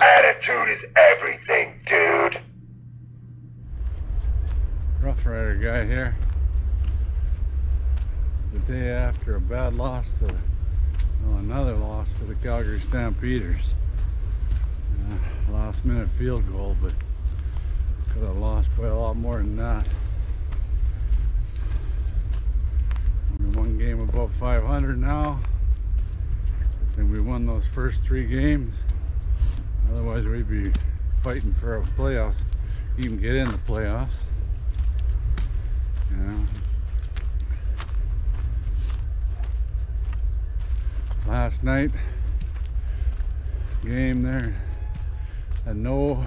Attitude is everything, dude. Roughrider guy here. It's the day after a bad loss to, another loss to the Calgary Stampeders. Last minute field goal, but could have lost by a lot more than that. Only one game above 500 now. I think we won those first 3 games. Otherwise we'd be fighting for a playoffs, even get in the playoffs. Last night game there had no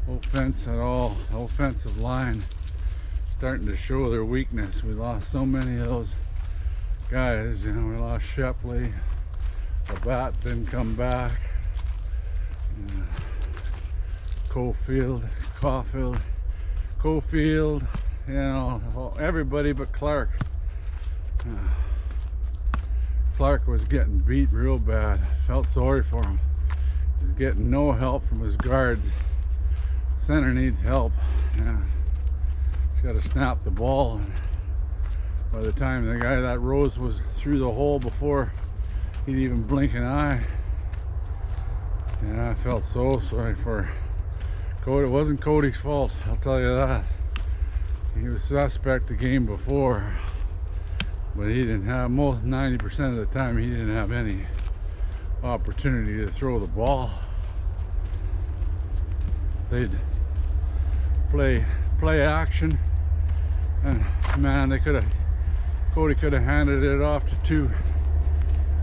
offense at all. The offensive line starting to show their weakness. We lost so many of those guys. We lost Shepley. The bat didn't come back. Caulfield, everybody but Clark. Clark was getting beat real bad. Felt sorry for him. He's getting no help from his guards. Center needs help. He's got to snap the ball. And by the time the guy that Rose was through the hole before he'd even blink an eye, I felt so sorry for Cody. It wasn't Cody's fault, I'll tell you that. He was suspect the game before, but he didn't have, most 90% of the time he didn't have any opportunity to throw the ball. They'd play action, and man, Cody could have handed it off to 2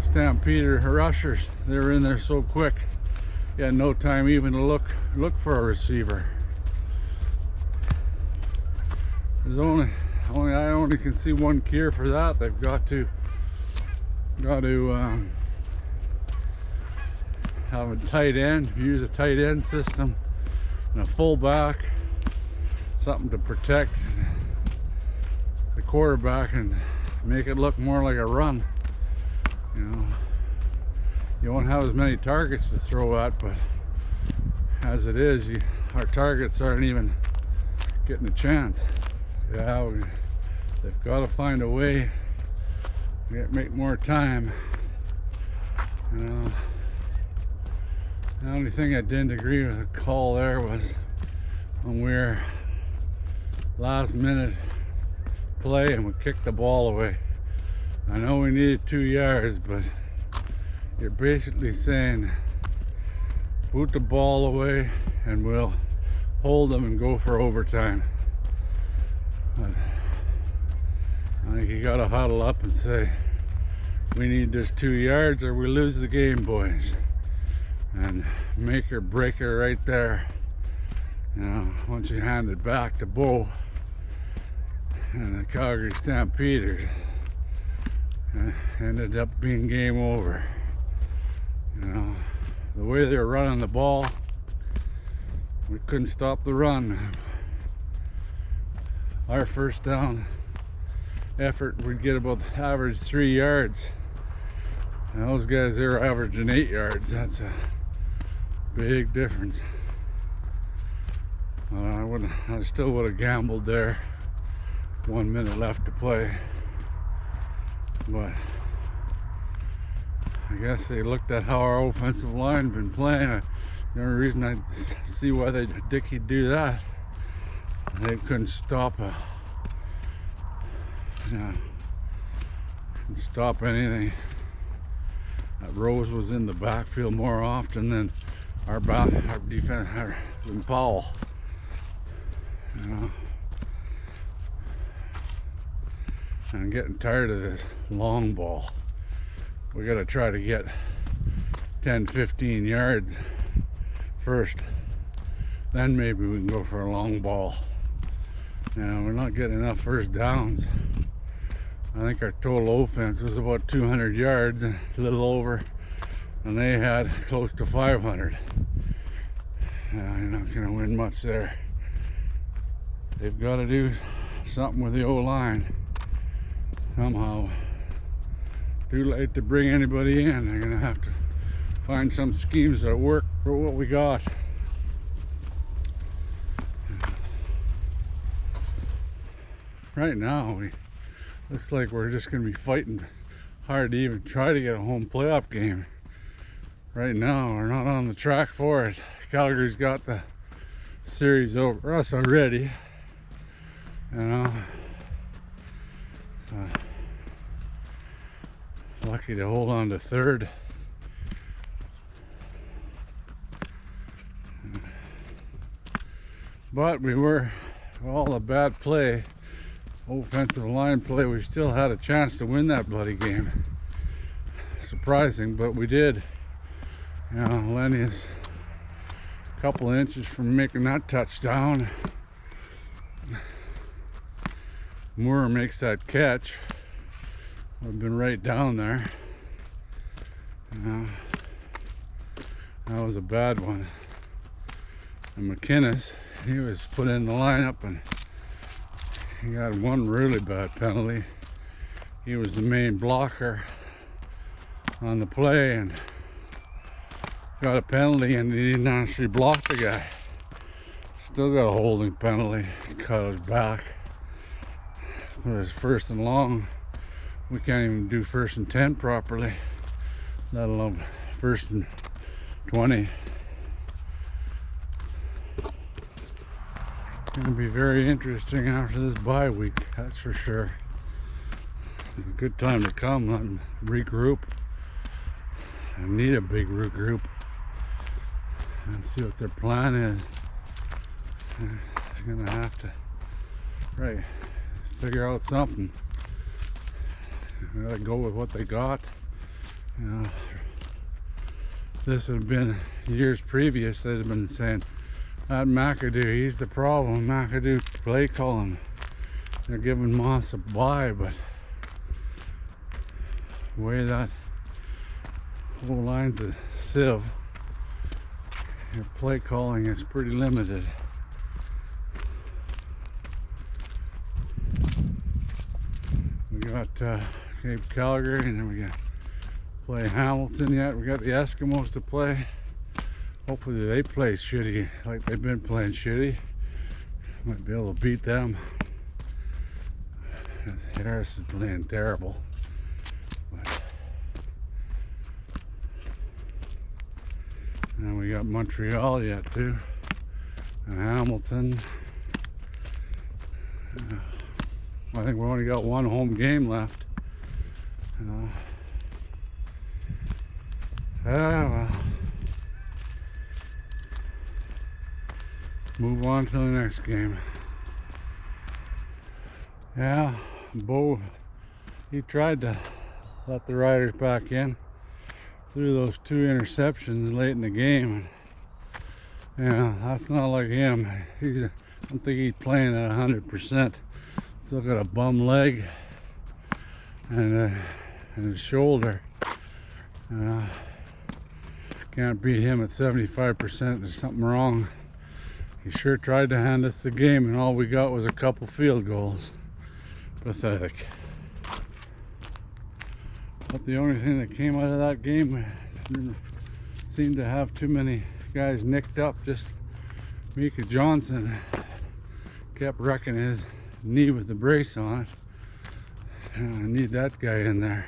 Stampeder rushers. They were in there so quick. He had no time even to look for a receiver. There's I only can see one cure for that. They've got to have a tight end, use a tight end system, and a fullback, something to protect the quarterback and make it look more like a run. You won't have as many targets to throw at, but as it is, our targets aren't even getting a chance. They've got to find a way to make more time. The only thing I didn't agree with the call there was when we were last minute play and we kicked the ball away. I know we needed 2 yards, but you're basically saying boot the ball away and we'll hold them and go for overtime. But I think you gotta huddle up and say, we need this 2 yards or we lose the game, boys. And make or break it right there. Once you hand it back to Bo and the Calgary Stampeders, ended up being game over. The way they were running the ball, we couldn't stop the run. Our first down effort, we'd get about average 3 yards. And those guys, they were averaging 8 yards. That's a big difference. I still would have gambled there. 1 minute left to play. But I guess they looked at how our offensive line been playing. The only reason I see why he'd do that, they couldn't stop anything. That Rose was in the backfield more often than our defense, than Powell. I'm getting tired of this long ball. We got to try to get 10-15 yards first, then maybe we can go for a long ball. We're not getting enough first downs. I think our total offense was about 200 yards, a little over, and they had close to 500. You're not going to win much there. They've got to do something with the O-line somehow. Too late to bring anybody in. They're going to have to find some schemes that work for what we got. Right now, looks like we're just going to be fighting hard to even try to get a home playoff game. Right now, we're not on the track for it. Calgary's got the series over us already, you know. So, lucky to hold on to third. But we were, all the bad play, offensive line play, we still had a chance to win that bloody game. Surprising, but we did. You know, Lenny is a couple of inches from making that touchdown. Moore makes that catch. We've been right down there. You know, that was a bad one. And McInnes, he was put in the lineup and he got one really bad penalty. He was the main blocker on the play and got a penalty, and he didn't actually block the guy. Still got a holding penalty. He cut his back. It was first and long. We can't even do 1st and 10 properly, let alone 1st and 20. It's going to be very interesting after this bye week, that's for sure. It's a good time to come and regroup. I need a big regroup and see what their plan is. They're going to have to figure out something. They gotta go with what they got. You know, this would have been years previous. They'd have been saying that McAdoo, he's the problem. McAdoo play calling. They're giving Moss a bye, but the way that whole line's a sieve, your play calling is pretty limited. We got Calgary, and then we got play Hamilton yet. We got the Eskimos to play. Hopefully they play shitty like they've been playing shitty. Might be able to beat them. Harris is playing terrible. And we got Montreal yet too, and Hamilton. I think we only got one home game left. Well, move on to the next game. Yeah, Bo, he tried to let the Riders back in, threw those 2 interceptions late in the game. Yeah, that's not like him. I don't think he's playing at 100%. Still got a bum leg and his shoulder. Can't beat him at 75%. There's something wrong. He sure tried to hand us the game, and all we got was a couple field goals. Pathetic. But the only thing that came out of that game, didn't seem to have too many guys nicked up. Just Mika Johnson kept wrecking his knee with the brace on it. I need that guy in there.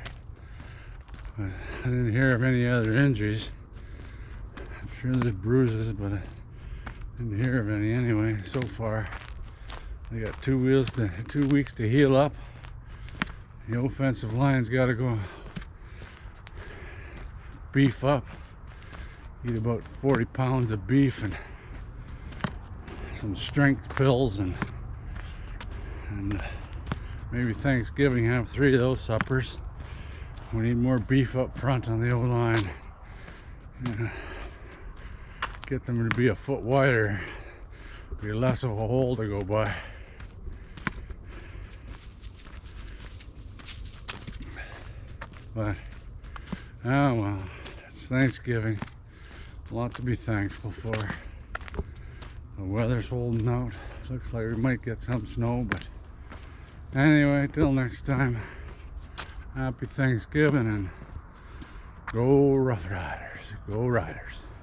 But I didn't hear of any other injuries. I'm sure there's bruises, but I didn't hear of any anyway so far. They got 2 weeks to heal up. The offensive line's got to go beef up. Eat about 40 pounds of beef and some strength pills, and maybe Thanksgiving have 3 of those suppers. We need more beef up front on the O-line. Get them to be a foot wider. Be less of a hole to go by. But, oh well, it's Thanksgiving. A lot to be thankful for. The weather's holding out. Looks like we might get some snow, but anyway, till next time. Happy Thanksgiving, and Go Rough Riders. Go Riders.